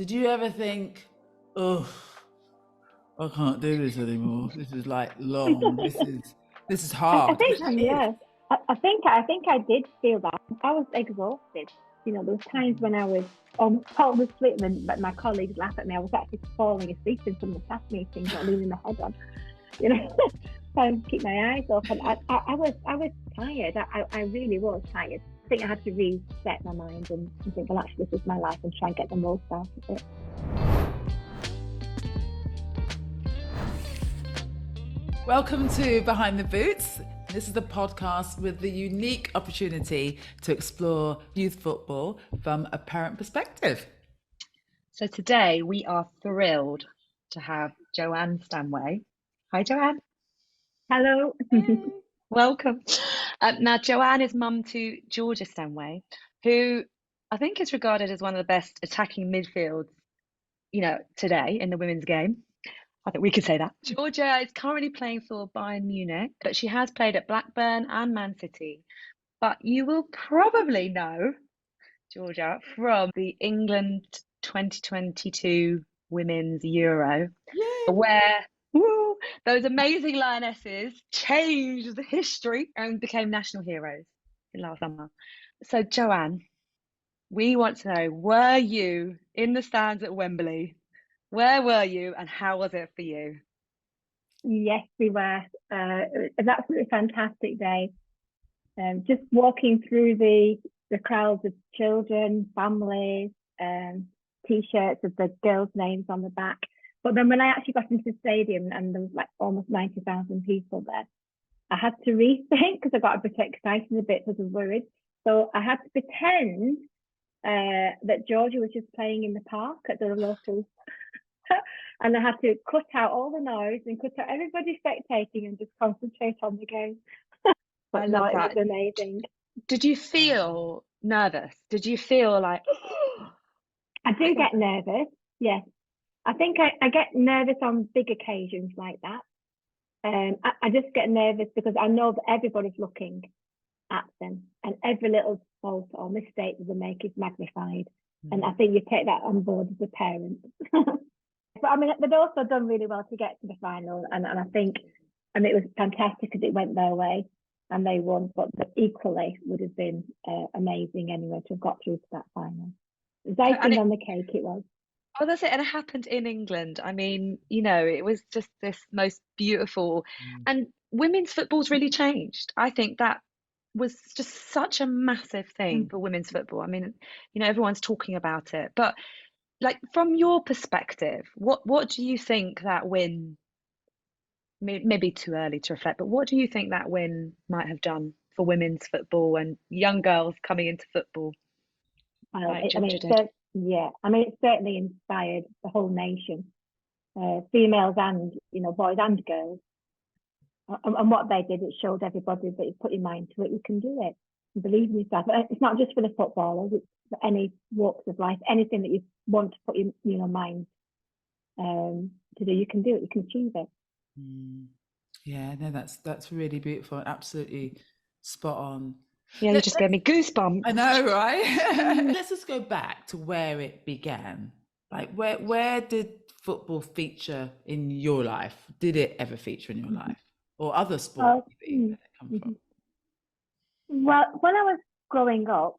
Did you ever think, oh, I can't do this anymore? This is like long. This is I hard. think, Which it is. yeah, I think I did feel that. I was exhausted. There was times when I was almost sleeping, but my colleagues laugh at me. I was actually falling asleep in some of the staff meetings, like leaning my head on, trying to keep my eyes open. I was tired. I really was tired. I think I had to reset my mind and think, well, actually, this is my life, and try and get the most out of it. Welcome to Behind the Boots. This is the podcast with the unique opportunity to explore youth football from a parent perspective. So today we are thrilled to have Joanne Stanway. Hi, Joanne. Hello. Welcome. Now, Joanne is mum to Georgia Stanway, who I think is regarded as one of the best attacking midfields, today in the women's game. I think we could say that. Georgia is currently playing for Bayern Munich, but she has played at Blackburn and Man City. But you will probably know Georgia from the England 2022 Women's Euro, where those amazing Lionesses changed the history and became national heroes in last summer. So, Joanne, we want to know, were you in the stands at Wembley? Where were you and how was it for you? Yes, we were. It was an absolutely fantastic day. Just walking through the crowds of children, families, T-shirts with the girls' names on the back. But then when I actually got into the stadium and there was like almost 90,000 people there, I had to rethink because I got a bit excited a bit because I was worried. So I had to pretend that Georgia was just playing in the park at the local and I had to cut out all the noise and cut out everybody spectating and just concentrate on the game. But I love it that. was amazing. Did you feel nervous? Did you feel like... I do get nervous, yes. I think I get nervous on big occasions like that. I just get nervous because I know that everybody's looking at them and every little fault or mistake that they make is magnified. And I think you take that on board as a parent. But I mean, they'd also done really well to get to the final, and I think, it was fantastic because it went their way and they won. But equally would have been amazing anyway to have got through to that final. It was icing on the cake. It was. Oh, that's it. And it happened in England. I mean, it was just this most beautiful. And women's football's really changed. I think that was just such a massive thing for women's football. I mean, everyone's talking about it, but like from your perspective, what do you think that win, maybe too early to reflect, but what do you think that win might have done for women's football and young girls coming into football? Well, it certainly inspired the whole nation, females and boys and girls. And what they did, it showed everybody that you put your mind to it, you can do it. You believe in yourself. It's not just for the footballers; it's for any walks of life. Anything that you want to put your mind to do, you can do it. You can achieve it. Yeah, no, that's really beautiful. Absolutely spot on. Yeah, you just gave me goosebumps. I know, right? Let's just go back to where it began. Like, where did football feature in your life? Did it ever feature in your life, or other sports that come from? Well, when I was growing up,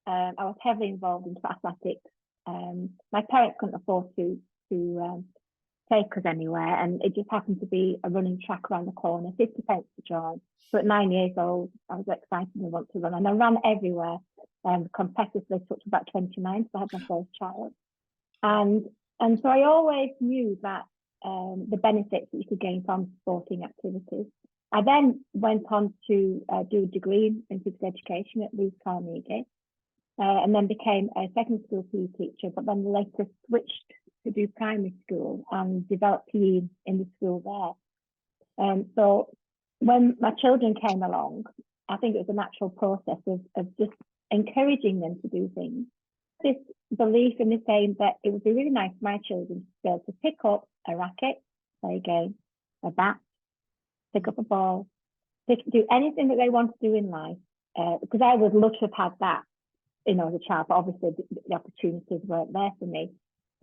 I was heavily involved in athletics. My parents couldn't afford to take us anywhere, and it just happened to be a running track around the corner, 50 pence to join. So at 9 years old, I was excited and wanted to run, and I ran everywhere competitively, up to about 29, so I had my first child. And so I always knew that the benefits that you could gain from sporting activities. I then went on to do a degree in physical education at Leeds Carnegie, and then became a secondary school PE teacher, but then later switched to do primary school and developed PE in the school there. So when my children came along, I think it was a natural process of just encouraging them to do things. This belief in the saying that it would be really nice for my children to be able to pick up a racket, play a game, a bat, pick up a ball, do anything that they want to do in life. Because I would love to have had that, as a child, but obviously the opportunities weren't there for me.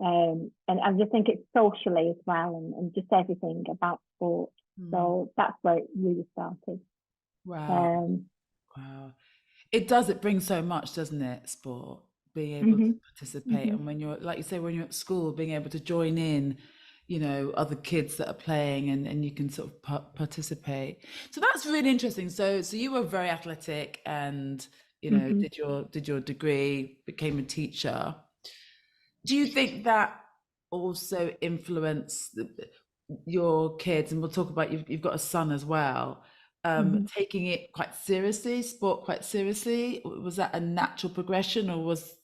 And I just think it's socially as well, and just everything about sport. So that's where it really started. Wow. Wow. It does, it brings so much, doesn't it, sport, being able to participate. And when you're, like you say, when you're at school, being able to join in, you know, other kids that are playing, and you can sort of participate. So that's really interesting. So you were very athletic, and, you know, did your degree, became a teacher. Do you think that also influenced your kids? And we'll talk about, you've got a son as well, taking it quite seriously, sport quite seriously. Was that a natural progression, or was,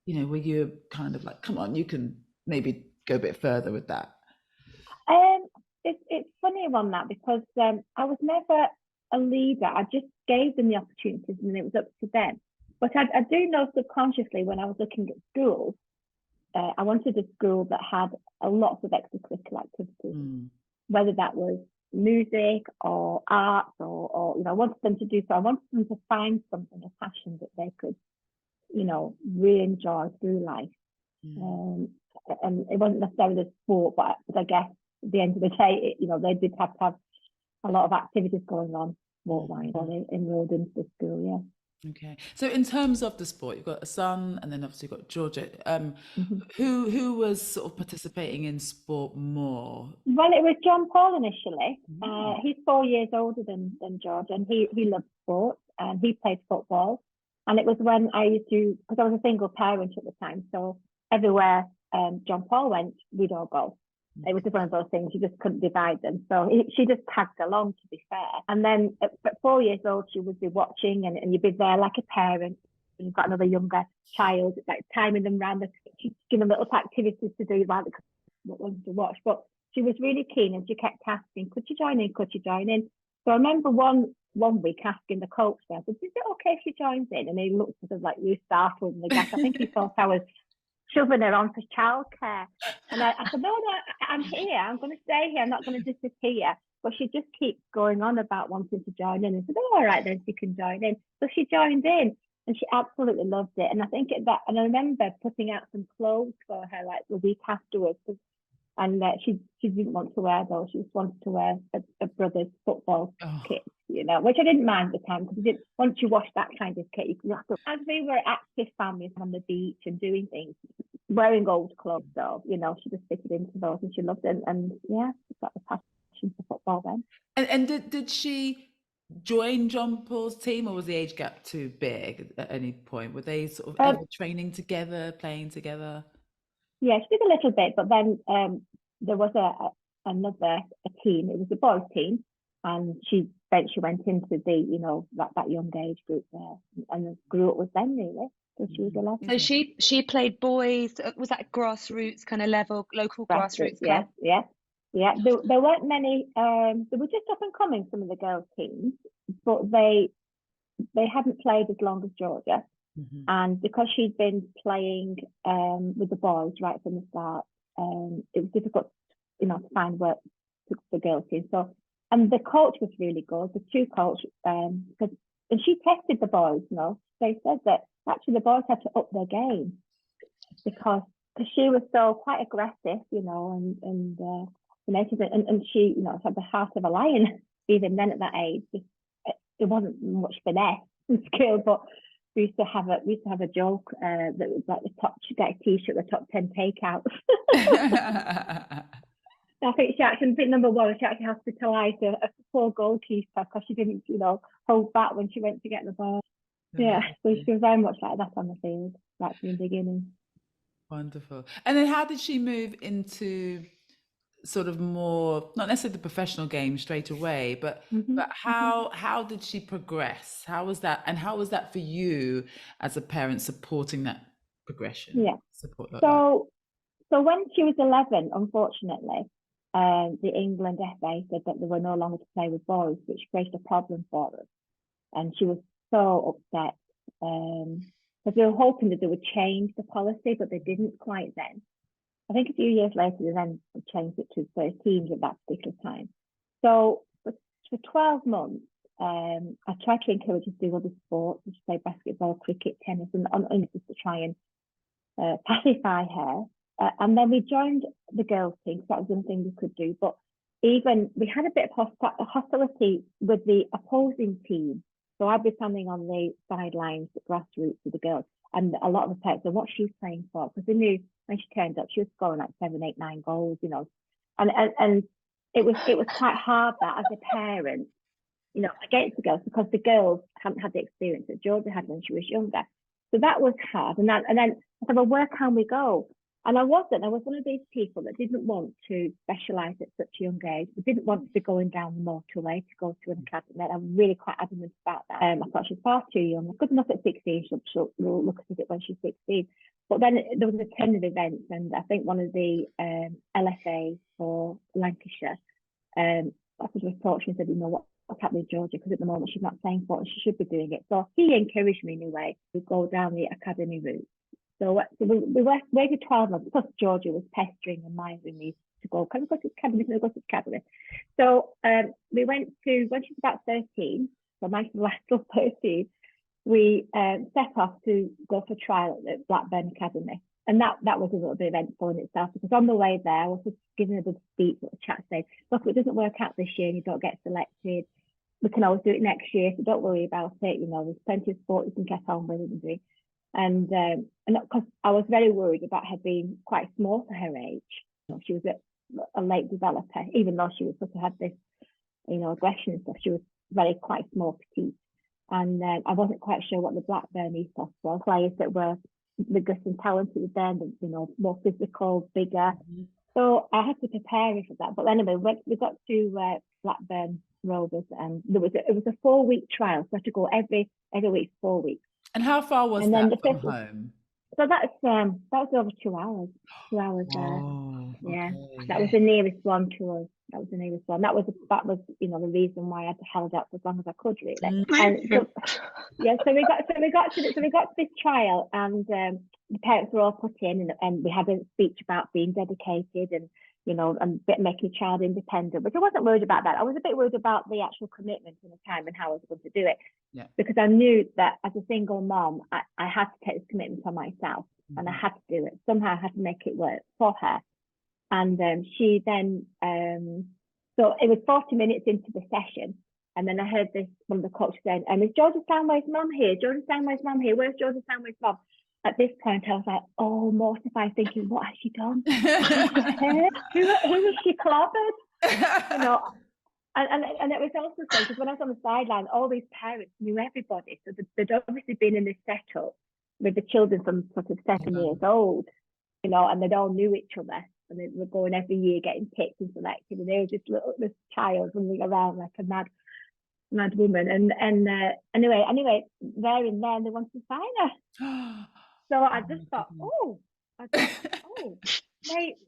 you know, were you kind of like, come on, you can maybe go a bit further with that? It's funny on that, because I was never a leader. I just gave them the opportunities, and it was up to them. But I do know subconsciously, when I was looking at schools, I wanted a school that had a lot of extracurricular activities, whether that was music or arts, or you know, I wanted them to do so. I wanted them to find something, a passion that they could, you know, really enjoy through life. And it wasn't necessarily the sport, but I guess at the end of the day, you know, they did have to have a lot of activities going on sport-wise while they enrolled into the school. Yeah. Okay. So in terms of the sport, you've got a son, and then obviously you've got Georgia. Who was sort of participating in sport more? Well, it was John Paul initially. He's 4 years older than George, and he loved sport, and he played football. And it was when I used to, because I was a single parent at the time, so everywhere John Paul went, we'd all go. It was just one of those things, you just couldn't divide them. So she just tagged along, to be fair. And then at 4 years old, she would be watching, and you'd be there like a parent. And you've got another younger child, it's like timing them around, giving them little activities to do, like ones to watch. But she was really keen, and she kept asking, could you join in? Could you join in? So I remember one week asking the coach there, is it okay if she joins in? And he looked sort of like really startled, and I think he thought I was shoving her on for childcare. And I said, no, I'm here. I'm going to stay here. I'm not going to disappear. But she just keeps going on about wanting to join in. And said, oh, all right, then she can join in. So she joined in, and she absolutely loved it. And I think and I remember putting out some clothes for her like the week afterwards. And she didn't want to wear those. She just wanted to wear a brother's football kit, you know, which I didn't mind at the time, because once you wash that kind of kit, you have to. As we were active families on the beach and doing things, wearing old clothes, though, you know, she just fitted into those, and she loved it. And yeah, she got the passion for football then. And did she join John Paul's team, or was the age gap too big at any point? Were they sort of ever training together, playing together? Yeah, she did a little bit, but then there was another team. It was a boys' team, and she went into the, you know, that young age group there, and grew up with them really. So she was 11. So she played boys. Was that grassroots kind of level, local grassroots club? Yeah. There weren't many. They were just up and coming, some of the girls' teams, but they hadn't played as long as Georgia. And because she'd been playing with the boys right from the start, it was difficult, you know, to find work to the girls' team. So, and the coach was really good. The two coaches, and she tested the boys. You know, they said that actually the boys had to up their game, because she was so quite aggressive, you know, and she, you know, had the heart of a lion. Even then, at that age, there wasn't much finesse and skill, but we used to have a joke that was like the top, she got a t-shirt, the top 10 takeouts. I think number one, she actually hospitalised a poor goalkeeper because she didn't, you know, hold back when she went to get the ball. Yeah, so she was very much like that on the field, right from the beginning. Wonderful. And then how did she move into sort of more, not necessarily the professional game straight away, but how did she progress? How was that, and how was that for you as a parent, supporting that progression? Yeah. Support like so when she was 11, unfortunately, the England FA said that they were no longer to play with boys, which created a problem for us. And she was so upset, because they were hoping that they would change the policy, but they didn't quite then. I think a few years later, they then changed it to 13s at that particular time. So for 12 months, I tried to encourage her to do other sports, say basketball, cricket, tennis, and just to try and pacify her. And then we joined the girls' team, because that was one thing we could do. But even we had a bit of hostility with the opposing team. So I'd be standing on the sidelines, the grassroots with the girls, and a lot of the parents said, "What she's playing for?" Because they knew when she turned up, she was scoring like 7, 8, 9 goals, you know. And it was quite hard that as a parent, you know, against the girls, because the girls hadn't had the experience that Georgia had when she was younger. So that was hard. And then I said, "Well, where can we go?" And I was one of these people that didn't want to specialise at such a young age. We didn't want to be going down the motorway to go to an academy. I'm really quite adamant about that. I thought she's far too young. Good enough at 16, she'll look at it when she's 16. But then there was a turn of events, and I think one of the LFA for Lancashire, I was reported and said, "You know what's happening to Georgia, because at the moment she's not playing for it, she should be doing it." So he encouraged me in a way to go down the academy route. So we waited 12 months, because Georgia was pestering and minding me to go. Can I go to the academy? Can I go to the academy? So we went to, when she was about 13, so my last till 13, we set off to go for trial at Blackburn Academy. And that was a little bit eventful in itself, because on the way there, I was just giving a good speech, a chat saying, "Look, if it doesn't work out this year and you don't get selected, we can always do it next year, so don't worry about it. You know, there's plenty of sport you can get on with and do." And because I was very worried about her being quite small for her age. You know, she was a late developer, even though she was sort of had this, you know, aggression and stuff. She was very quite small, petite. And I wasn't quite sure what the Blackburn ethos was. Players that were vigorous and talented then, you know, more physical, bigger. So I had to prepare her for that. But anyway, we got to Blackburn Rovers, and it was a 4-week trial. So I had to go every week, 4 weeks. And how far was that from home? So that was over 2 hours. 2 hours there. Oh, yeah. Okay. That was the nearest one to us. That was, you know, the reason why I held out for as long as I could, really. And so, yeah, so we got to this trial, and the parents were all put in, and we had a speech about being dedicated and, you know, and making a child independent, which I wasn't worried about that. I was a bit worried about the actual commitment and the time and how I was going to do it. Yeah. Because I knew that as a single mom, I had to take this commitment on myself, and I had to do it. Somehow I had to make it work for her. And she then, so it was 40 minutes into the session, and then I heard one of the coaches saying, "Is Georgia Stanway's mum here? Georgia Stanway's mum here? Where's Georgia Stanway's mum?" At this point, I was like, oh, mortified, thinking, what has she done? Who has she clobbered? You know, and it was also so, because when I was on the sideline, all these parents knew everybody. So they'd obviously been in this setup with the children from sort of 7 years old, you know, and they'd all knew each other. And they were going every year getting picked and selected. And they were just this child running around like a mad woman. And anyway, there and then they wanted to sign her. So I just thought,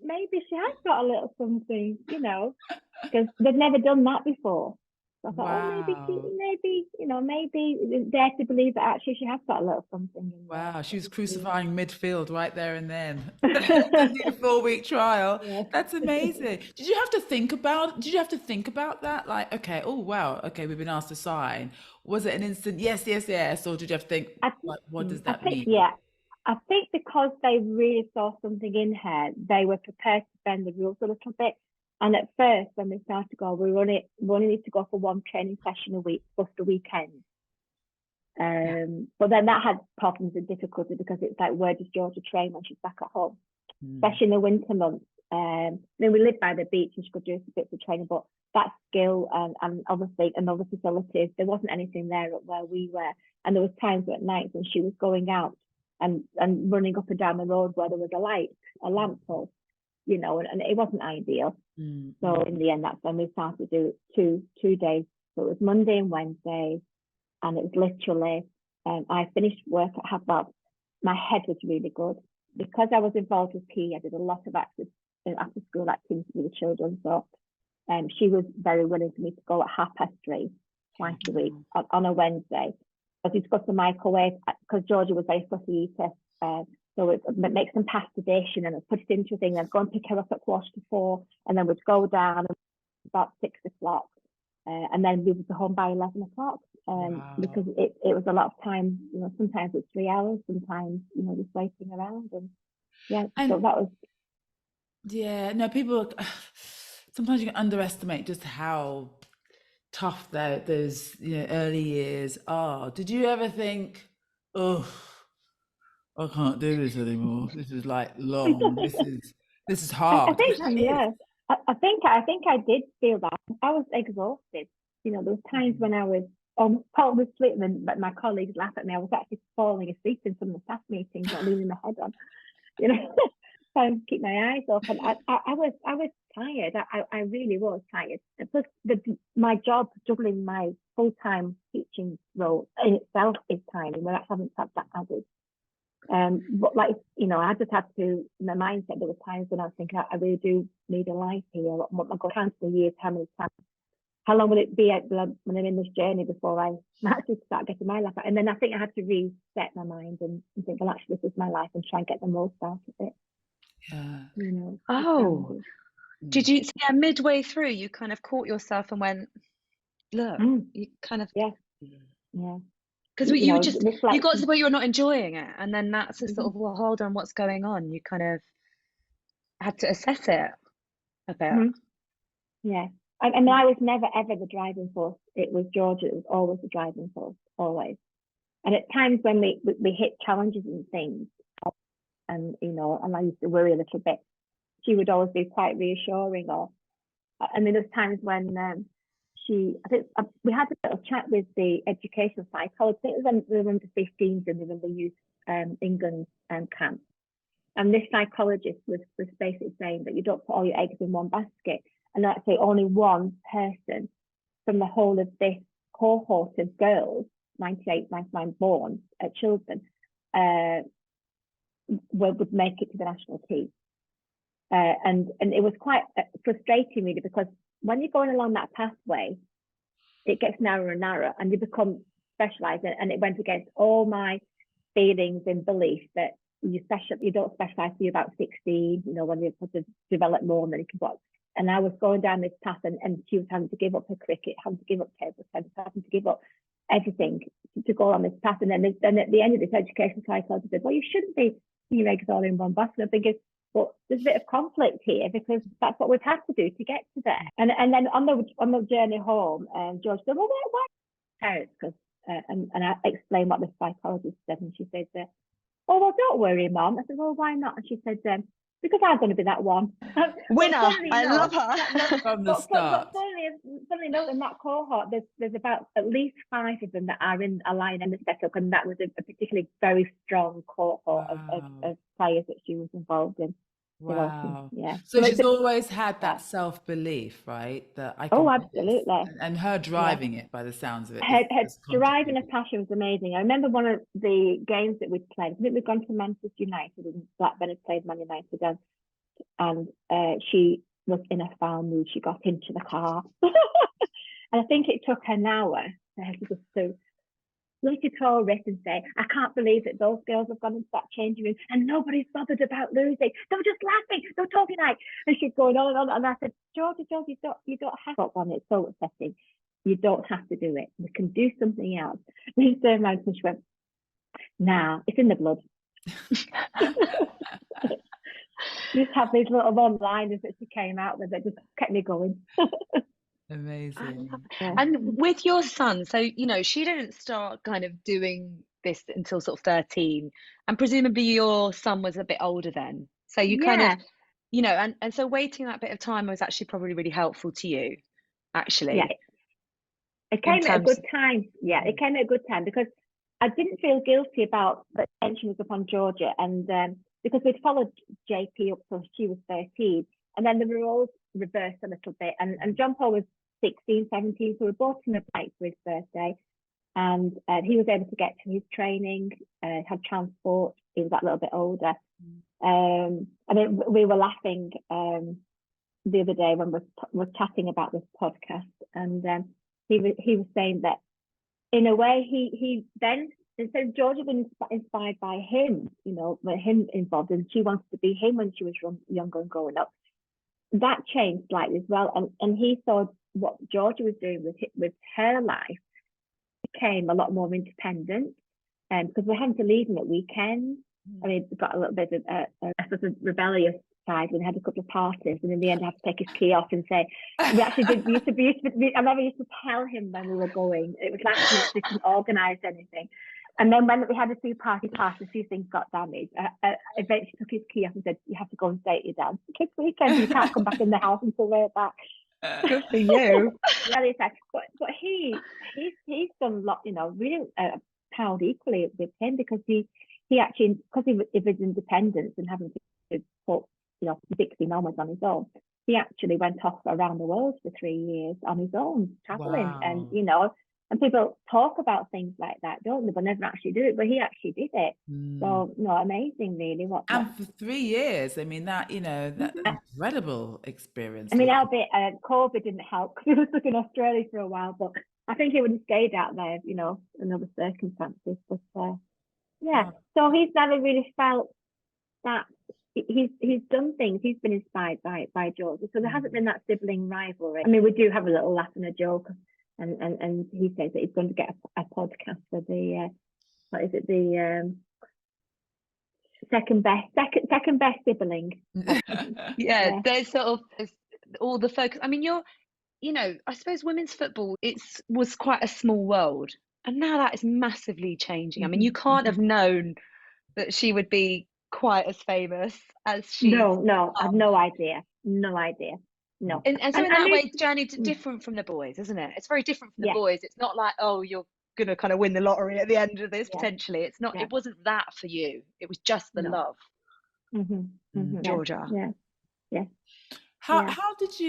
maybe she has got a little something, you know, because they've never done that before. So I thought, maybe dare to believe that actually she has got a little something. Wow, she was crucifying midfield right there and then. A 4-week trial. Yeah. That's amazing. Did you have to think about that? Like, okay, oh wow, okay, we've been asked to sign. Was it an instant yes, or did you have to think, what does that mean? Yeah. I think because they really saw something in her, they were prepared to bend the rules a little bit. And at first, when we started to go, we only need to go for one training session a week, plus the weekend. But then that had problems and difficulty, because it's like, where does Georgia train when she's back at home? Especially in the winter months. We lived by the beach and she could do bits of training, but that skill and obviously another facilities, there wasn't anything there at where we were. And there was times at night when she was going out and running up and down the road where there was a lamp post, you know, and it wasn't ideal. So in the end, that's when we started to do two days. So it was Monday and Wednesday, and it was literally, I finished work at 12:30. My head was really good. Because I was involved with PE, I did a lot of after school activities with the children. So she was very willing for me to go at 3:30 twice a week on a Wednesday. I used to go to the microwave, because Georgia was very fussy eater. So it make some pasta dish and then I'd put it into a thing, then go and pick her up at 4:15, and then we'd go down about 6 o'clock. And then we would be home by 11 o'clock. Because it was a lot of time, you know, sometimes it's 3 hours, sometimes, you know, just waiting around. And so that was Yeah, no, people sometimes you can underestimate just how tough those early years are. Did you ever think, oh, I can't do this anymore. This is like long. This is I hard because think, that is. yeah, I think I did feel that. I was exhausted. There was times Mhm. when I was almost sleeping, but my colleagues laugh at me. I was actually falling asleep in some of the staff meetings, not leaning my head on, you know, trying to keep my eyes open. I was tired. I really was tired. Plus, my job, juggling my full-time teaching role in itself is tiring. We're not having to have that added. But like, I just had to, my mindset, there were times when I was thinking, I really do need a life here. What am I going to years, how many times? How long will it be when I'm in this journey before I actually start getting my life out? And then I think I had to reset my mind and think, well, actually, this is my life and try and get the most out of it. Yeah. Oh, Mm. did you, yeah, midway through, you kind of caught yourself and went, look, you kind of, Yeah, yeah. because you got to Reflection. the point you were not enjoying it. And then that's a sort Mm-hmm. of, well, hold on, what's going on? You kind of had to assess it a bit. Mm-hmm. Yeah. I mean, I was never ever the driving force. It was Georgia that was always the driving force, always. And at times when we hit challenges and things, and I used to worry a little bit, she would always be quite reassuring. Or, I mean, there's times when I think we had a little chat with the educational psychologist. I think it was when we were under 15s and we were in the youth England camp. And this psychologist was basically saying that you don't put all your eggs in one basket. And let's say only one person from the whole of this cohort of girls, 98, 99 born children, would make it to the national team. And it was quite frustrating, really, because when you're going along that pathway, it gets narrower and narrower, and you become specialised. And it went against all my feelings and beliefs that you don't specialise till you're about 16. When you sort of develop more, and then you can watch. And I was going down this path, and she was having to give up her cricket, having to give up table tennis, having to give up everything to go on this path. And then at the end of this, education psychologist said, "Well, you shouldn't be your eggs all in one basket." I'm thinking, but there's a bit of conflict here because that's what we've had to do to get to there. And then on the journey home, George said, "Well, why parents?" Because and I explained what the psychologist said, and she said, "Oh, well, don't worry, Mom." I said, "Well, why not?" And she said, "Because I'm going to be that one." Winner. I love no, her. From the but start. funnily enough, in that cohort, there's about at least 5 of them that are in a Lioness setup, and that was a particularly very strong cohort Wow. of players that she was involved in developing. Wow. Yeah. So she's always had that self-belief, right? That I Oh, can do this. absolutely. And her Yeah. driving it by the sounds of it Her has drive and her contributed. passion was amazing. I remember one of the games that we'd played. I think we'd gone to Manchester United, and Blackburn had played Man United, and she was in a foul mood. She got into the car, and I think it took an hour for her to just look at all this and say, "I can't believe that those girls have gone into that changing room and nobody's bothered about losing. They were just laughing. They were talking like," and she's going on and on. And I said, "Georgia, you don't have to on it. It's so upsetting. You don't have to do it. We can do something else." And she turned around and she went, "Nah, it's in the blood." Just have these little one-liners that she came out with that just kept me going. Amazing. Yeah. And with your son, so she didn't start kind of doing this until sort of 13, and presumably your son was a bit older then. So you kind of, Yeah. and so waiting that bit of time was actually probably really helpful to you, Yeah. actually, It in came at a terms. good time. Yeah, it came at a good time because I didn't feel guilty about the attention was upon Georgia, and because we'd followed JP up till she was 13, and then the roles reversed a little bit, and John Paul was 16, 17, so we bought him a bike for his birthday, and he was able to get to his training, had transport. He was that little bit older. I mean, we were laughing the other day when we were chatting about this podcast, and he was saying that in a way he then, instead of Georgia being inspired by him, with him involved, and she wanted to be him when she was younger and growing up. That changed slightly as well, and he saw what Georgia was doing with her life, became a lot more independent, because we're having to leave him at weekends. I mean, we've got a little bit of a sort of rebellious outside when we had a couple of parties, and in the end I had to take his key off and say, we actually did, I never used to tell him when we were going. It was last minute, we couldn't organise anything. And then when we had a few parties, a few things got damaged. I eventually took his key off and said, you have to go and stay at your dad's kids' weekend. You can't come back in the house until we're back. Good for you. Really sad. But he's done a lot, you know, really proud equally with him, because he actually, because of his independence and having to put, you know, 60 onwards on his own, he actually went off around the world for 3 years on his own, traveling. Wow. And, you know, and people talk about things like that, don't they, but never actually do it. But he actually did it. So, no, amazing, really. And for 3 years, I mean, that, you know, that incredible experience. I mean, albeit COVID didn't help, because he was stuck in Australia for a while, but I think he would have stayed out there, you know, in other circumstances. But yeah, so he's never really felt that he's done things. He's been inspired by Georgia, so there hasn't been that sibling rivalry. I mean, we do have a little laugh and a joke, and he says that he's going to get a podcast for the what is it, the second best sibling. Yeah, there's sort of all the focus. I mean, you know, I suppose women's football, was quite a small world, and now that is massively changing. I mean, you can't have known that she would be quite as famous as she. No, I have no idea. No. And so in that way, it's journey different from the boys, isn't it? It's very different from the boys. It's not like, oh, you're gonna kind of win the lottery at the end of this potentially. It's not. It wasn't that for you. It was just the love. Georgia. Yeah. How did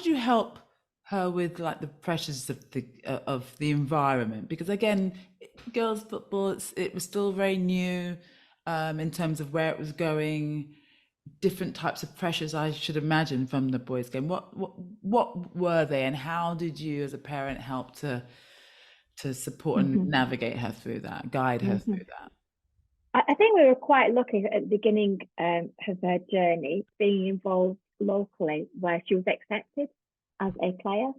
you help her with like the pressures of the environment? Because again, girls football, it was still very new in terms of where it was going. Different types of pressures, I should imagine, from the boys' game. What were they, and how did you, as a parent, help to support and navigate her through that, guide her through that? I think we were quite lucky at the beginning of her journey, being involved locally where she was accepted as a player.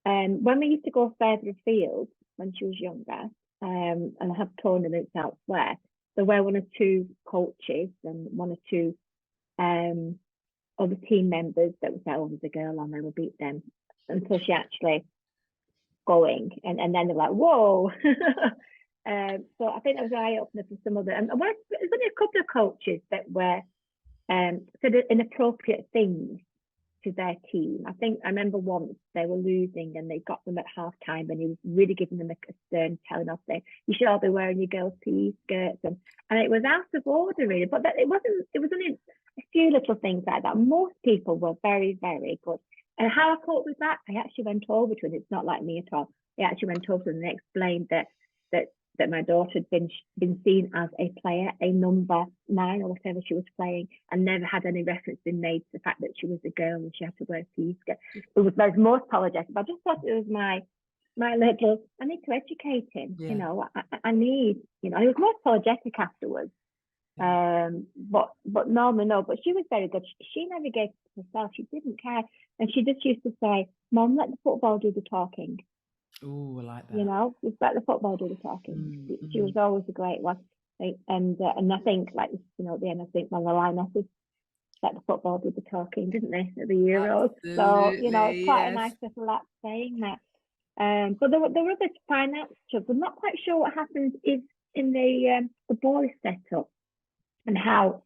When we used to go further afield when she was younger, and have tournaments elsewhere, there were one or two coaches and one or two other team members that would say, oh, there's a girl on there, we'll beat them, until she actually going, and then they're like, whoa. So I think that was an eye-opener for some other, and there's only a couple of coaches that were said inappropriate things to their team. I remember once they were losing and they got them at half time, and he was really giving them a stern telling off, saying, you should all be wearing your girls' PE skirts, and it was out of order really, but it was only a few little things like that. Most people were very, very good. And how I coped with that, I actually went over to him. It's not like me at all. I actually went over to him and explained that my daughter had been seen as a player, a number 9 or whatever she was playing, and never had any reference been made to the fact that she was a girl and she had to wear a PE skirt. I was more apologetic, but I just thought it was my little, I need to educate him. You know, I need, you know, he was more apologetic afterwards. But no, but she was very good. She never gave herself. She didn't care, and she just used to say, "Mom, let the football do the talking." Oh, I like that. You know, just let the football do the talking. She was always a great one, and I think, like, you know, at the end, I think, well, the Lionesses let the football do the talking, didn't they, at the Euros? Absolutely, so you know, it's quite a nice little act saying that. But there were other financial. I'm not quite sure what happens is in the boys setup, and how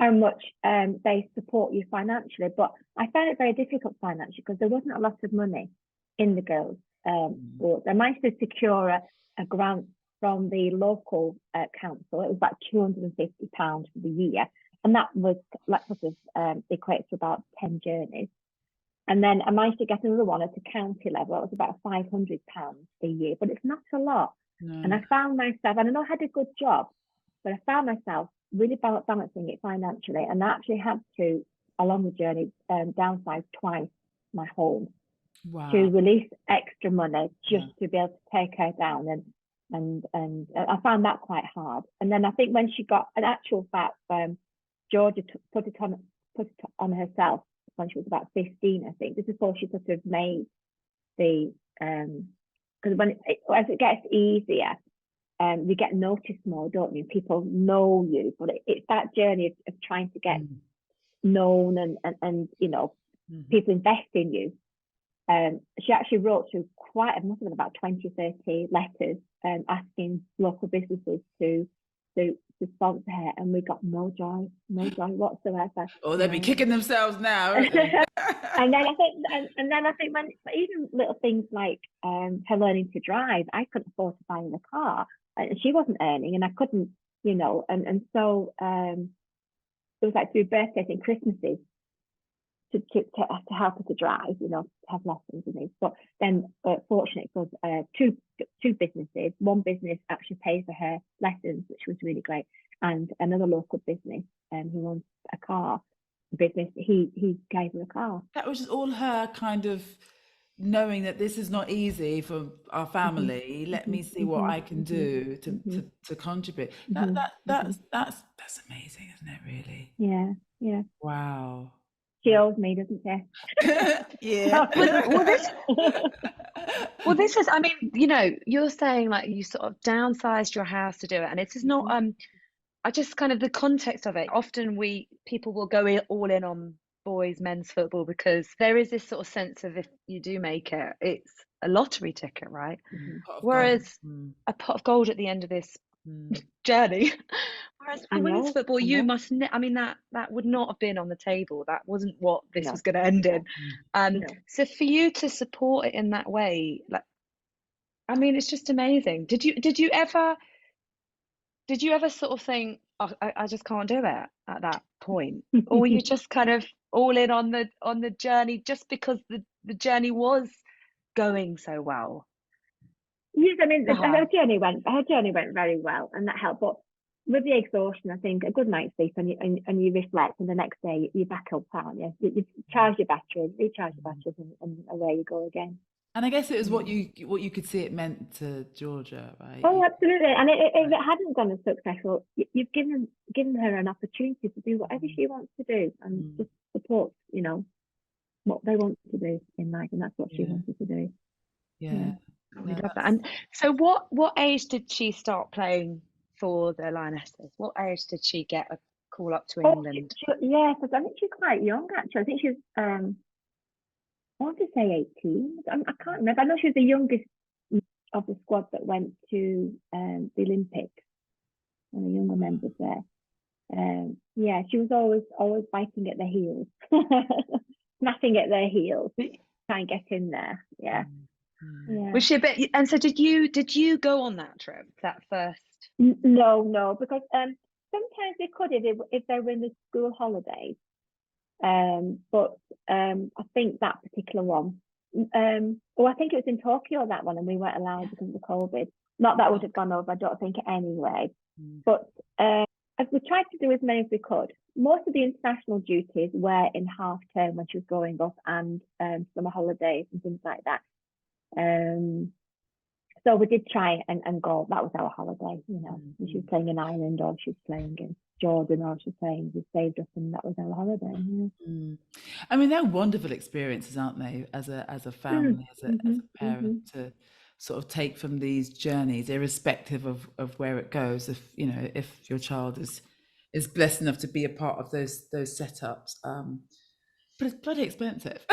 much they support you financially. But I found it very difficult financially because there wasn't a lot of money in the girls' sports. I managed to secure a grant from the local council. It was about £250 for the year, and that was like sort of equates to about 10 journeys. And then I managed to get another one at the county level. It was about £500 a year, but it's not a lot. No. And I found myself, and I know I had a good job, but I found myself really balancing it financially, and I actually had to, along the journey, downsize twice my home to release extra money just to be able to take her down, and I found that quite hard. And then I think when she got, an actual fact, Georgia put it on herself when she was about 15, I think, just before she sort of made the because as it gets easier, you get noticed more, don't you? People know you, but it's that journey of trying to get known and you know, people invest in you. She actually wrote through it must have been about 20, 30 letters asking local businesses to sponsor her, and we got no joy whatsoever. Oh, they'll be kicking themselves now. and then I think when even little things like her learning to drive, I couldn't afford to buy in a car, and she wasn't earning, and I couldn't, you know, and so it was like through birthdays and Christmases to help her to drive, you know, to have lessons and things. But then, fortunately, because two businesses, one business actually paid for her lessons, which was really great, and another local business who owns a car business, he gave her a car. That was just all her kind of knowing that this is not easy for our family. Let me see what I can do to contribute. That's amazing, isn't it? Really? Yeah. Wow. She owes me, doesn't she? Yeah. Well, this is, I mean, you know, you're saying like you sort of downsized your house to do it, and it's just not. I just kind of the context of it. Often people will go all in on men's football because there is this sort of sense of if you do make it, it's a lottery ticket, right? Whereas a pot of gold at the end of this journey. Whereas for women's football, you must. I mean, that would not have been on the table. That wasn't what this was going to end in. So for you to support it in that way, like, I mean, it's just amazing. Did you ever sort of think, oh, I just can't do it at that point, or were you just kind of all in on the journey just because the journey was going so well? Yes, I mean, her journey went very well, and that helped. But with the exhaustion, I think a good night's sleep and you reflect, and the next day you're back up, aren't you? You charge your batteries, recharge your batteries, and away you go again. And I guess it was what you could see it meant to Georgia, right? Oh, absolutely. And if it hadn't gone as successful, you've given her an opportunity to do whatever she wants to do, and just support, you know, what they want to do in life, and that's what she wanted to do. Yeah. We love that. And so what age did she start playing for the Lionesses? What age did she get a call up to England? Because I think she's quite young, actually. I think she's I want to say 18. I can't remember. I know she was the youngest of the squad that went to the Olympics, one of the younger members there. She was always biting at their heels, snapping at their heels, try and get in there. Yeah. Was she a bit? And so did you go on that trip, that first? No, because sometimes they could if they were in the school holidays. But I think that particular one, I think it was in Tokyo, that one, and we weren't allowed because of the COVID. Not that would have gone over, I don't think, anyway. But we tried to do as many as we could. Most of the international duties were in half term when she was growing up, and summer holidays and things like that. So we did try and go. That was our holiday, you know. She was playing in Ireland, or she was playing in Jordan, or she was playing. We saved up, and that was our holiday. I mean, they're wonderful experiences, aren't they? As a family, as a parent, to sort of take from these journeys, irrespective of where it goes. If you know, if your child is blessed enough to be a part of those setups, but it's bloody expensive.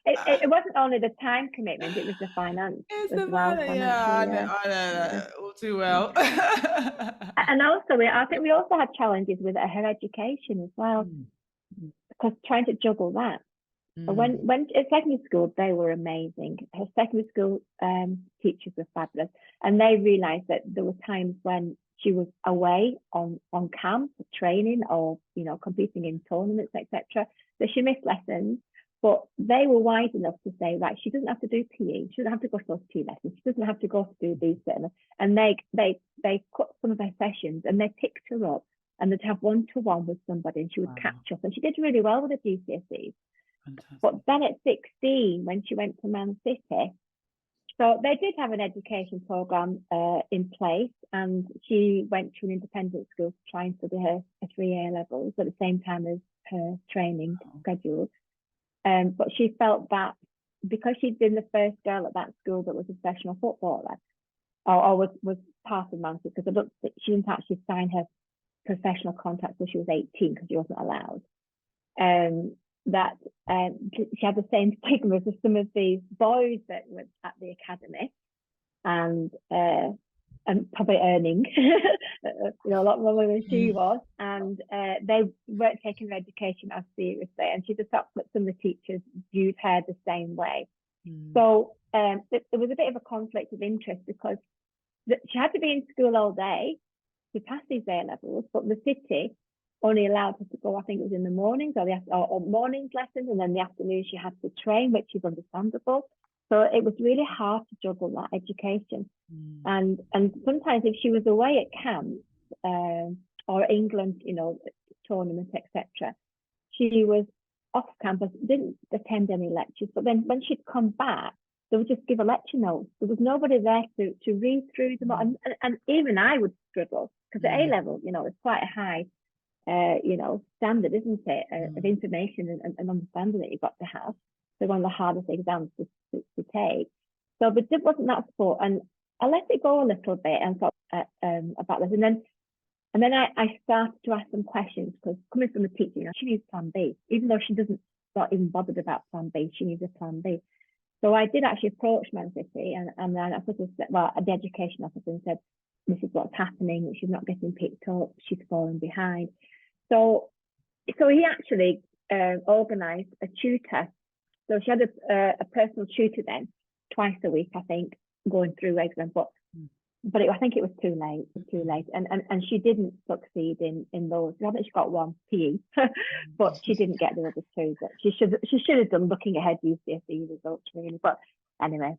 It is. It wasn't only the time commitment; it was the finance as well. I know that all too well. And also, I think we also had challenges with her education as well, because trying to juggle that. When at secondary school, they were amazing. Her secondary school teachers were fabulous, and they realised that there were times when she was away on camp training, or you know, competing in tournaments, etc. So she missed lessons. But they were wise enough to say, right, she doesn't have to do PE. She doesn't have to go to those PE lessons. She doesn't have to go to do these things. And they cut some of her sessions, and they picked her up, and they'd have one-to-one with somebody, and she would catch up. And she did really well with the GCSEs. Fantastic. But then at 16, when she went to Man City, so they did have an education program in place, and she went to an independent school to try and study her 3 A levels at the same time as her training schedule. But she felt that because she'd been the first girl at that school that was a professional footballer, or was part of Man City, because I don't think she didn't actually sign her professional contract until she was 18 because she wasn't allowed. That she had the same stigma as some of these boys that were at the academy, and probably earning a lot more than she was, and they weren't taking their education as seriously, and she just felt that some of the teachers viewed her the same way. So there was a bit of a conflict of interest, because she had to be in school all day to pass these A levels, but the city only allowed her to go, I think it was in the mornings or mornings lessons, and then the afternoon she had to train, which is understandable. So it was really hard to juggle that education. And sometimes if she was away at camps or England, tournaments, etc., she was off campus, didn't attend any lectures. But then when she'd come back, they would just give a lecture note. There was nobody there to read through them. And even I would struggle, because the A level, it's quite a high standard, isn't it, of information and understanding that you've got to have. So one of the hardest exams to take. So, but it wasn't that sport, and I let it go a little bit and thought about this, and then I started to ask them questions, because coming from a teacher, she needs plan B, even though she not even bothered about plan B. She needs a plan B. So I did actually approach Man City, and then I sort of said, the education officer, and said, this is what's happening. She's not getting picked up. She's falling behind. So he actually organised a tutor. So she had a personal tutor then, twice a week, I think, going through exams. But I think it was too late. And she didn't succeed in those. I think she got one PE, but she didn't get the other two. But she should have done, looking ahead, GCSE results, really. But anyway,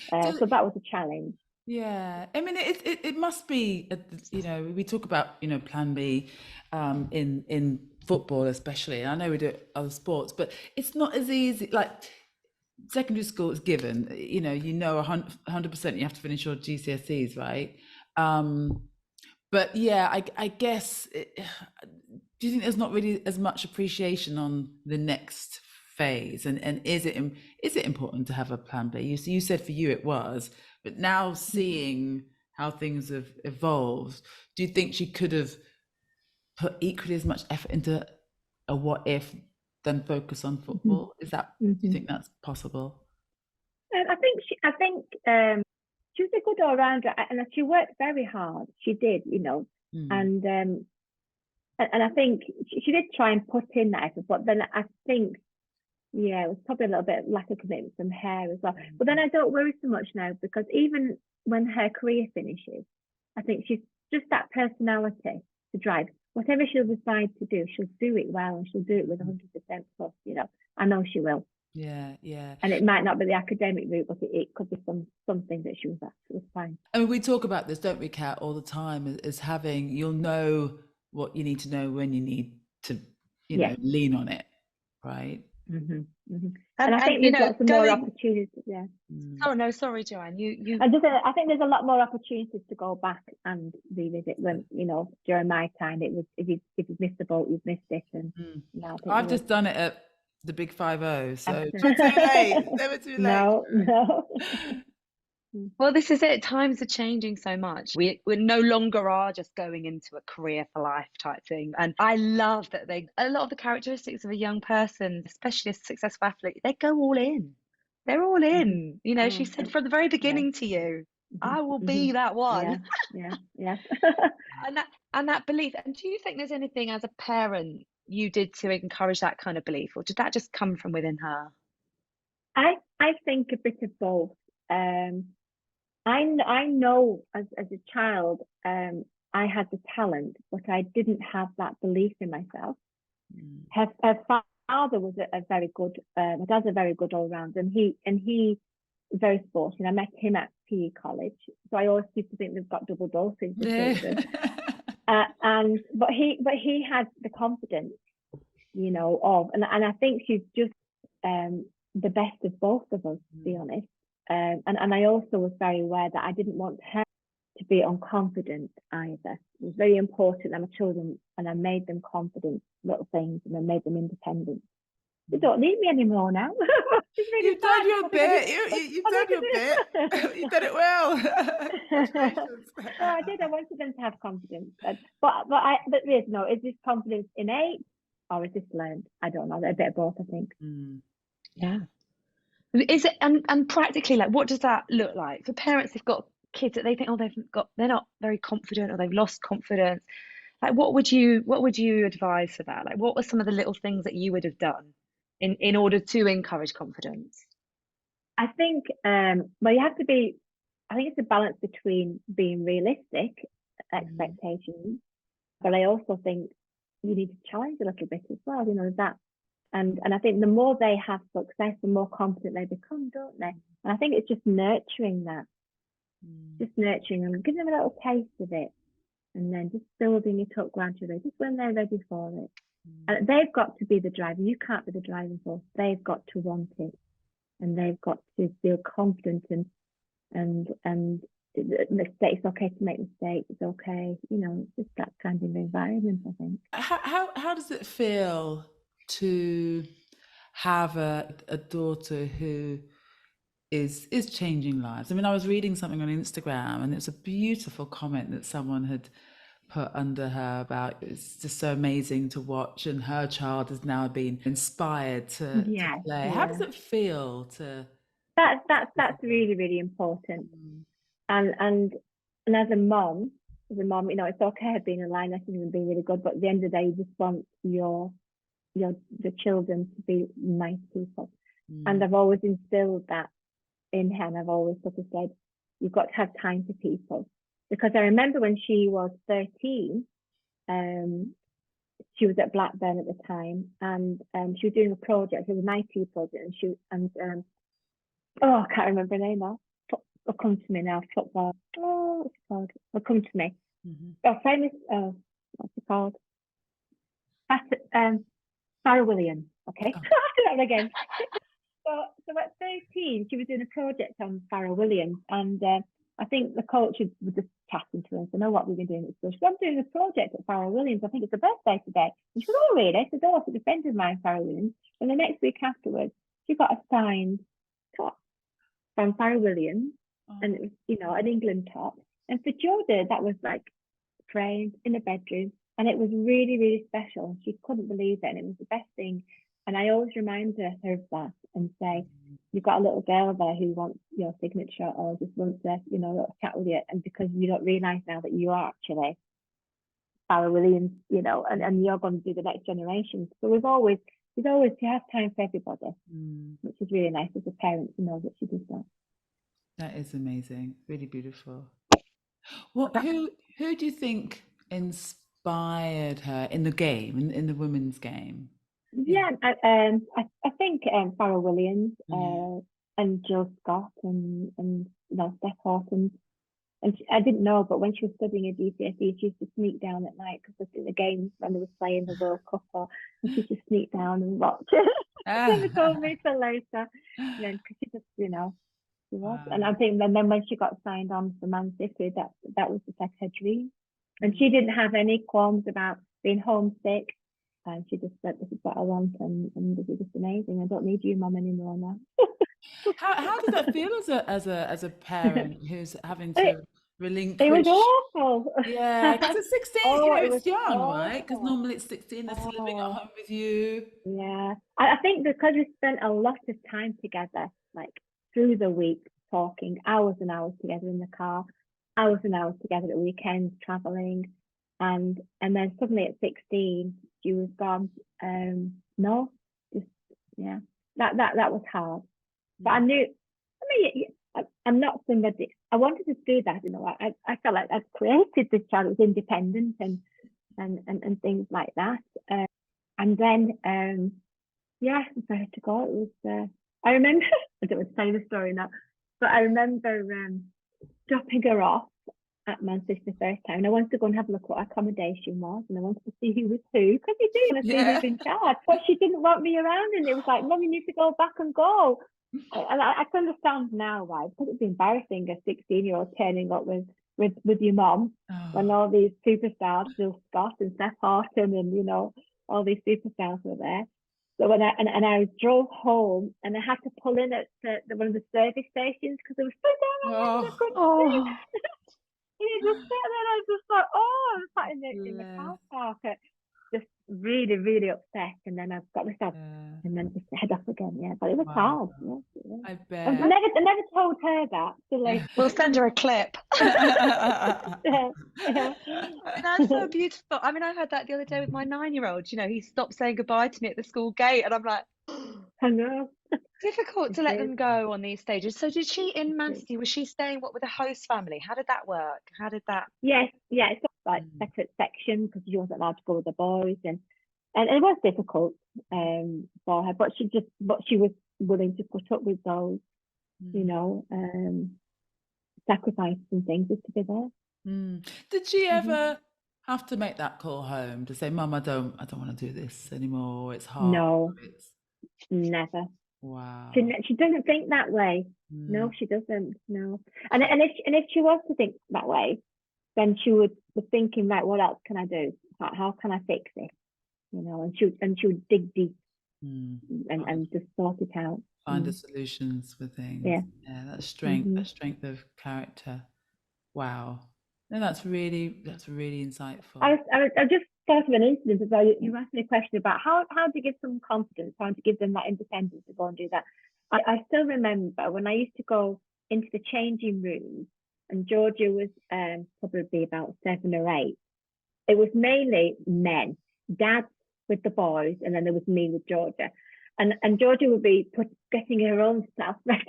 so that was a challenge. Yeah, I mean, it must be, we talk about, plan B in football especially. I know we do it other sports, but it's not as easy. Like secondary school is given, 100% you have to finish your GCSEs, right? But yeah, I guess, do you think there's not really as much appreciation on the next phase? And is it important to have a plan B? You said for you it was, but now seeing how things have evolved, do you think she could have put equally as much effort into a what if than focus on football? Is that, do you think that's possible? I think she was a good all-rounder, and she worked very hard. She did, and I think she did try and put in that effort, but then I think, it was probably a little bit lack of commitment from her as well. But then I don't worry so much now, because even when her career finishes, I think she's just that personality to drive. Whatever she'll decide to do, she'll do it well, and she'll do it with 100% plus, I know she will. Yeah. And it might not be the academic route, but it could be something that she was absolutely fine. I mean, we talk about this, don't we, Kat, all the time, as having, you'll know what you need to know when you need to, lean on it, right? And I think there's lots of more opportunities. Yeah. Oh no, sorry, Joanne. You. I think there's a lot more opportunities to go back and revisit. When during my time, it was if you missed the boat, you've missed it. And now I've just done it at the Big 5-0, so never too late. Never too late. No. Well, this is it. Times are changing so much. We no longer are just going into a career for life type thing. And I love that a lot of the characteristics of a young person, especially a successful athlete, they go all in. They're all in. She said from the very beginning to you, I will be that one. Yeah. and that belief. And do you think there's anything as a parent you did to encourage that kind of belief, or did that just come from within her? I think a bit of both. I know as a child, I had the talent, but I didn't have that belief in myself. Her father was a very good, my dad's a very good all round, and he was very sporty. I met him at PE college, so I always used to think they've got double dosing. But he had the confidence, and I think she's just the best of both of us, to be honest. And I also was very aware that I didn't want her to be unconfident either. It was very important that my children, and I made them confident little things, and I made them independent. They don't need me anymore now. You've done your bit. You've done your bit. You've done it well. Congratulations. No, I did. I wanted them to have confidence. But yes, no, is this confidence innate or is this learned? I don't know. They're a bit of both, I think. Yeah. Is it and practically, like, what does that look like for parents who've got kids that they think, oh, they're not very confident or they've lost confidence? Like, what would you advise for that? Like, what were some of the little things that you would have done in order to encourage confidence? I think well, you have to be. I think it's a balance between being realistic expectations, but I also think you need to challenge a little bit as well. You know that, and I think the more they have success, the more confident they become, don't they? And I think it's just nurturing that, just nurturing them, giving them a little taste of it, and then just building it up gradually, just when they're ready for it. And they've got to be the driver. You can't be the driving force. They've got to want it, and they've got to feel confident and mistakes. It's okay to make mistakes. It's okay. You know, it's just that kind of environment, I think. How does it feel to have a daughter who is changing lives? I mean, I was reading something on Instagram, and it's a beautiful comment that someone had put under her about it's just so amazing to watch, and her child has now been inspired to play. How does it feel to? That's really, really important. And as a mom, you know, it's okay being a lioness and being really good, but at the end of the day, you just want the children to be nice people. And I've always instilled that in her, and I've always sort of said, you've got to have time for people. Because I remember when she was 13, she was at Blackburn at the time, and she was doing a project, it was an IT project, and I can't remember her name now. It'll come to me now. Football. Oh, what's it called? It'll come to me. Famous. What's it called? Sarah Williams. Okay. That again. So at 13, she was doing a project on Sarah Williams, and I think the coach was just chatting to her and said, "Know what we've been doing at school?" She said, "I'm doing a project at Sarah Williams. I think it's her birthday today." And she said, "Oh, really?" I said, "Oh, it's a friend of mine, Sarah Williams." And the next week afterwards, she got a signed top from Sarah Williams, and it was, you know, an England top. And for Georgia, that was like framed in a bedroom, and it was really, really special. She couldn't believe it, and it was the best thing. And I always remind her of that and say, you've got a little girl there who wants your signature or just wants to, you know, chat with you. And because you don't realise now that you are actually Sarah Williams, you know, and you're going to do the next generation. So you have time for everybody, which is really nice as a parent to know that she does that. That is amazing. Really beautiful. Well, who do you think inspired her in the game, in the women's game? Yeah, I think Sarah Williams and Jill Scott and you know, Steph Horton. And I didn't know, but when she was studying at GCSE, she used to sneak down at night because the games when they were playing the World Cup, and she used to sneak down and watch it. She never told me till later. And then because she just, you know, she was. And I think then when she got signed on for Man City, that was just like her dream. And she didn't have any qualms about being homesick. And she just said, "This is what I want, and this is just amazing. I don't need you, Mum, anymore now." How does that feel as a parent who's having to relinquish? It was awful. Yeah, because at 16, you know, it's young, awful. right? Because normally it's 16, they're still living at home with you. Yeah, I think because we spent a lot of time together, like through the week, talking hours and hours together in the car, hours and hours together at weekends, traveling, and then suddenly at 16, she was gone. No, just yeah, that was hard. But I knew. I mean, I'm not somebody. I wanted to do that. You know, I felt like I'd created this child. It was independent and things like that. And then yeah, if I had to go, it was. I remember. I don't want to tell you the story now, but I remember dropping her off at Manchester the first time, and I wanted to go and have a look at what accommodation was, and I wanted to see who was who, because you do want to see who's in charge. But she didn't want me around, and it was like, "Mum, you need to go back and go." And I can understand now why, because it's embarrassing a 16-year-old turning up with your mom when all these superstars, Jill Scott and Steph Horton, and you know, all these superstars were there. So when I drove home and I had to pull in at one of the service stations because there was so down and I couldn't see. You just sit there and I just thought, oh, I was sat in the car park, just really, really upset. And then I've got myself and then just head off again. Yeah, but it was hard. Yeah. I bet. I never told her that. So like, we'll send her a clip. yeah. That's so beautiful. I mean, I heard that the other day with my 9-year-old. You know, he stopped saying goodbye to me at the school gate, and I'm like, I know. difficult to let them go on these stages. So did she in Man City, was she staying with a host family? How did that work? How did that? Yes, yeah, it's like separate section because she wasn't allowed to go with the boys, and it was difficult for her, but she was willing to put up with those, you know, sacrifices and things just to be there. Did she ever have to make that call home to say, Mum, I don't want to do this anymore, it's hard? No, never. Wow. She doesn't think that way. No, she doesn't. No. And if she was to think that way, then she would be thinking, right, what else can I do? How can I fix this? You know, and she would dig deep and just sort it out. Find the solutions for things. Yeah. That strength of character. Wow. No, that's really insightful. I just thought of an incident as well. You asked me a question about how to give them confidence, how to give them that independence to go and do that. I still remember when I used to go into the changing room, and Georgia was probably about 7 or 8. It was mainly men, dads with the boys, and then there was me with Georgia. And Georgia would be getting her own stuff ready,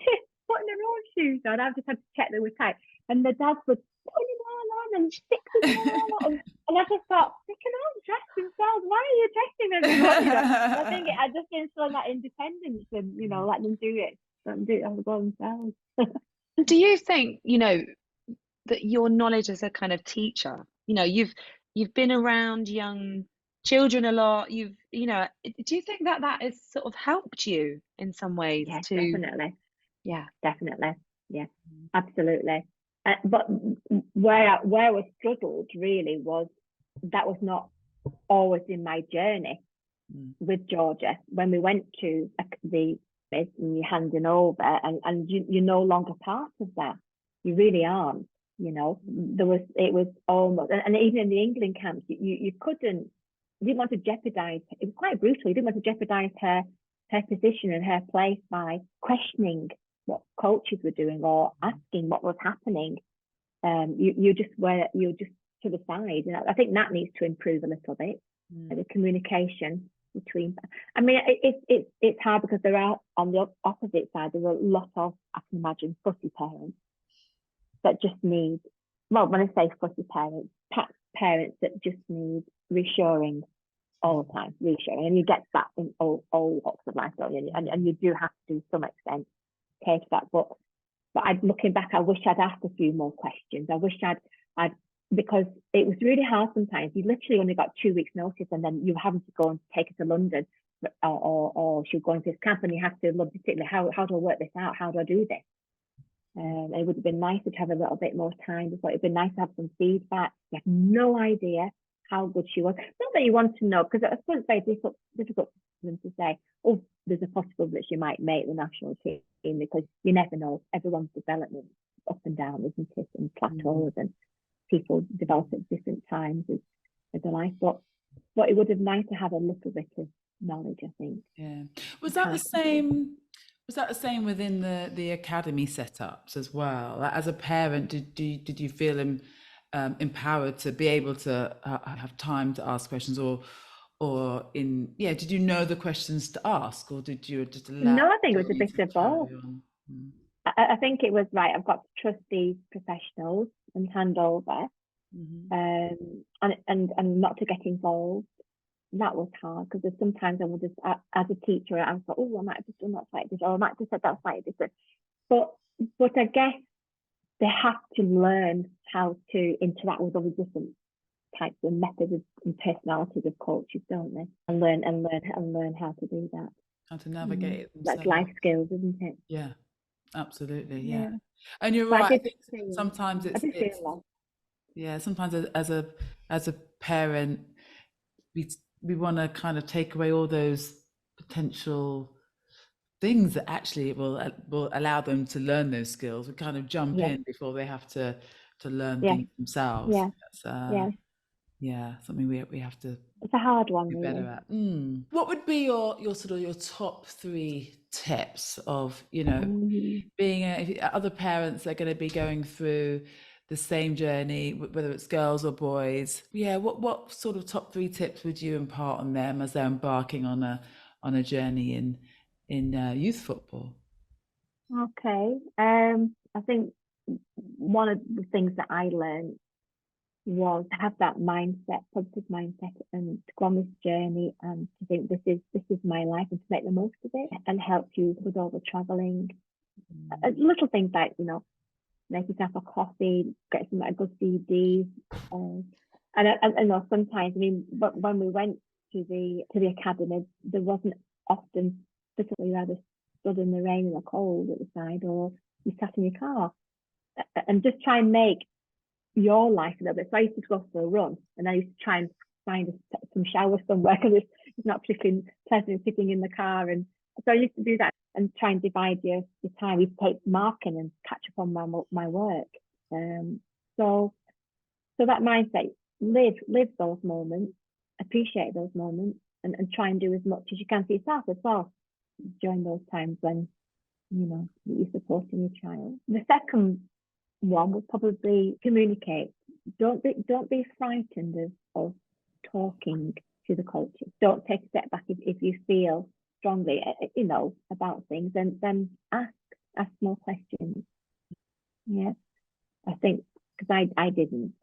putting her own shoes on. I just had to check they were tight. And the dads would put them all on and fixing them all on. And I just thought, they can all dress themselves. Why are you dressing everyone? You know? I think I just instilling that independence and, you know, let them do it. Let them do it all themselves. Do you think, you know, that your knowledge as a kind of teacher, you know, you've been around young children a lot, you know, do you think that has sort of helped you in some ways? Yes, to definitely. Yeah, definitely. Yeah, absolutely. But where I struggled really was that was not always in my journey with Georgia. When we went to the and you're handing over, and you're no longer part of that. You really aren't. You know, it was almost, and even in the England camps, you didn't want to jeopardize. It was quite brutal. You didn't want to jeopardize her position and her place by questioning what coaches were doing or asking what was happening. You're just to the side, and I think that needs to improve a little bit. The communication between. I mean, it's hard because there are on the opposite side. There are a lot of, I can imagine, fussy parents that just need. Well, when I say fussy parents that just need reassuring all the time, and you get that in all walks of life, don't you? And you do have to, to some extent, take that. But looking back, I wish I'd asked a few more questions. I wish I'd because it was really hard sometimes. You literally only got 2 weeks' notice, and then you having to go and take her to London, or she'll go into this camp, and you have to logistically, how do I work this out? How do I do this? It would have been nicer to have a little bit more time. Before. It'd been nice to have some feedback. You have no idea how good she was. Not that you want to know, because it's very difficult for them to say, oh, there's a possibility that she might make the national team, because you never know. Everyone's development up and down, isn't it? And plateaus, and people develop at different times as their life. But it would have been nice to have a little bit of knowledge, I think. Yeah. Was that the same? Was that the same within the academy setups as well? As a parent, did you feel empowered to be able to have time to ask questions, or did you know the questions to ask, or did you just allow? No, I think it was a bit of both. I think it was right. I've got to trust these professionals and hand over, and not to get involved. That was hard, because sometimes I would just, as a teacher, I was like, oh, I might have just done that slightly different, or I might have just said that slightly different. But I guess they have to learn how to interact with all the different types of methods and personalities of coaches, don't they? And learn how to do that. How to navigate it themselves. That's life skills, isn't it? Yeah, absolutely. Yeah. And you're right. I think sometimes sometimes as a parent, we want to kind of take away all those potential things that actually will allow them to learn those skills. We kind of jump Yeah. in before they have to learn Yeah. things themselves. Yeah. That's something we have to It's a hard one, be really. better at. What would be your sort of your top 3 tips of, you know, being if other parents are going to be going through the same journey, whether it's girls or boys? What sort of top 3 tips would you impart on them as they're embarking on a journey in youth football? Okay. I think one of the things that I learned was to have that mindset, positive mindset, and to go on this journey and to think this is my life and to make the most of it and help you with all the traveling. Little things like, you know, make yourself a coffee, get some good CDs. And I know sometimes, I mean, but when we went to the academy, there wasn't often particularly either stood in the rain and the cold at the side, or you sat in your car, and just try and make your life a little bit. So I used to go for a run, and I used to try and find some shower somewhere because it's not particularly pleasant sitting in the car. And so I used to do that and try and divide your time. You take marking and catch up on my work. So that mindset, live those moments, appreciate those moments, and try and do as much as you can for yourself as well during those times when, you know, you're supporting your child. The second one would probably communicate. Don't be frightened of talking to the coaches. Don't take a step back if you feel strongly, you know, about things, and then ask more questions. Yeah, I think because I didn't,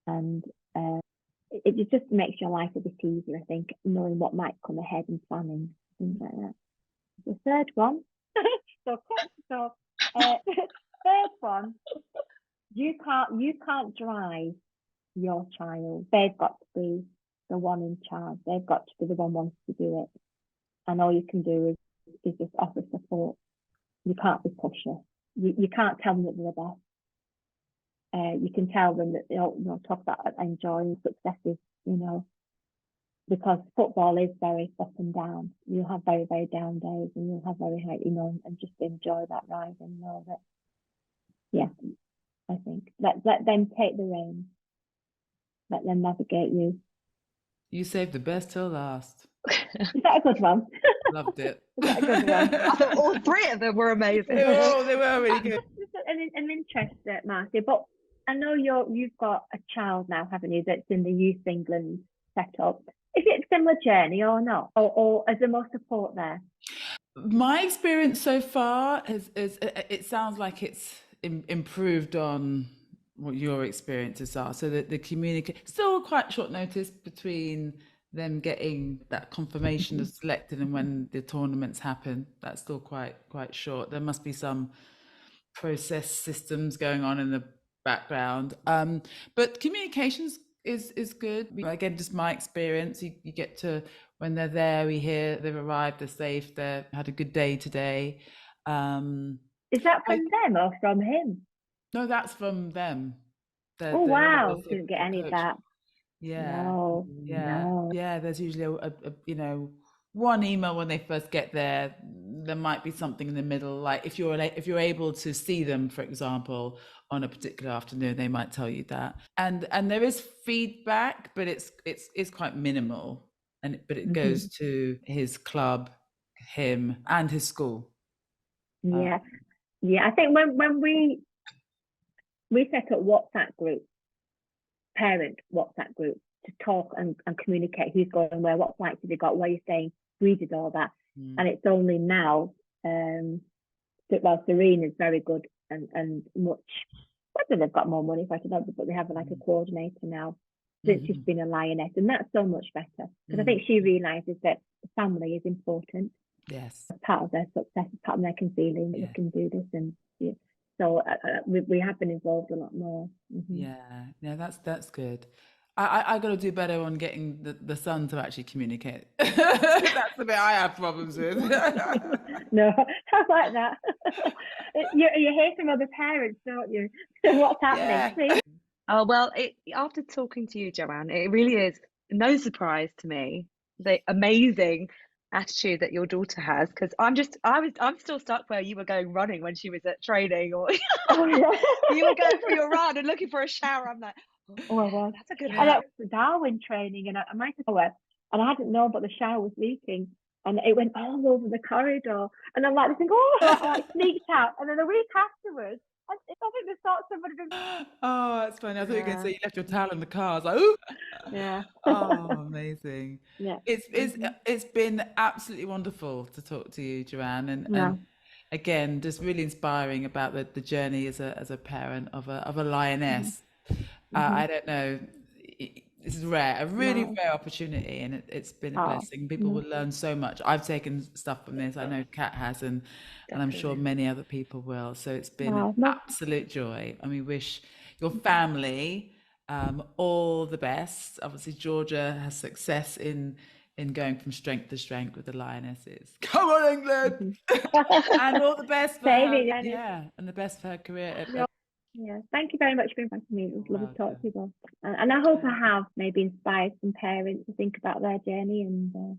and it just makes your life a bit easier. I think knowing what might come ahead and planning things like that. The third one, third one, you can't drive your child. They've got to be the one in charge. They've got to be the one wants to do it, and all you can do is just offer support. You can't be pushy. You can't tell them that they're the best. You can tell them that, you know, talk about enjoying successes, you know, because football is very up and down. You'll have very, very down days, and you'll have very high, you know, and just enjoy that ride and know that, yeah, I think let them take the reins, let them navigate you. You saved the best till last. Is that a good one? Loved it. Is that a good one? I thought all 3 of them were amazing. They were really good. Just an interest, Marcy, but I know you've got a child now, haven't you, that's in the Youth England setup. Is it a similar journey or not? Or is there more support there? My experience so far is it sounds like it's improved on what your experiences are. So that the communicate still quite short notice between them getting that confirmation of selected and when the tournaments happen. That's still quite short. There must be some process systems going on in the background. But communications is good. Again, just my experience, you get to, when they're there, we hear they've arrived, they're safe, they had a good day today. Is that from them or from him? No, that's from them. Oh wow, didn't get any of that. Yeah. No. Yeah, there's usually a you know, one email when they first get there. There might be something in the middle, like if you're able to see them, for example, on a particular afternoon, they might tell you that. And there is feedback, but it's quite minimal, but it goes to his club, him, and his school. Yeah. I think when we set up WhatsApp group, parent WhatsApp group, to talk and communicate who's going where, what flights have you got, where you're staying. We did all that, and it's only now. Serene is very good and much. Whether they've got more money, if I don't know, but they have like a coordinator now since she's been a Lioness, and that's so much better because I think she realizes that family is important. Yes, as part of their success, as part of their concealing that they can do this, and so we have been involved a lot more. Yeah, that's good. I got to do better on getting the son to actually communicate. That's the bit I have problems with. No, I like that. You hear from other parents, don't you? What's happening? Yeah. Oh, well, after talking to you, Joanne, it really is no surprise to me. They're amazing attitude that your daughter has, because I'm still stuck where you were going running when she was at training, or Oh, yeah. you were going for your run and looking for a shower. I'm like, Oh, I was. that's a good And habit. it was Darwin training, and I might have shower, and I hadn't known, but the shower was leaking, and it went all over the corridor. And I'm like, thinking, oh, I sneaked out. And then a week afterwards, I think they thought somebody had been. Oh, that's funny. I thought you were going to Yeah. say you left your towel in the car. I was like, ooh. Yeah. Oh, amazing. Yeah. It's been absolutely wonderful to talk to you, Joanne, and Yeah. again, just really inspiring about the journey as a parent of a lioness. I don't know. This is rare, a really rare opportunity, and it's been a blessing. People will learn so much. I've taken stuff from this. I know Kat has, and I'm sure many other people will. So it's been an absolute joy, and we wish your family all the best. Obviously, Georgia has success in going from strength to strength with the Lionesses. Come on, England! And all the best for her. Yeah, and the best for her career. Yeah, thank you very much for inviting me. It was lovely to talk to you both. And I hope I have maybe inspired some parents to think about their journey. And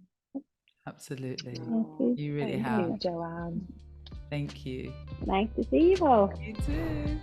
absolutely, you you really Thank have. you, Joanne. Thank you. Nice to see you all. You too.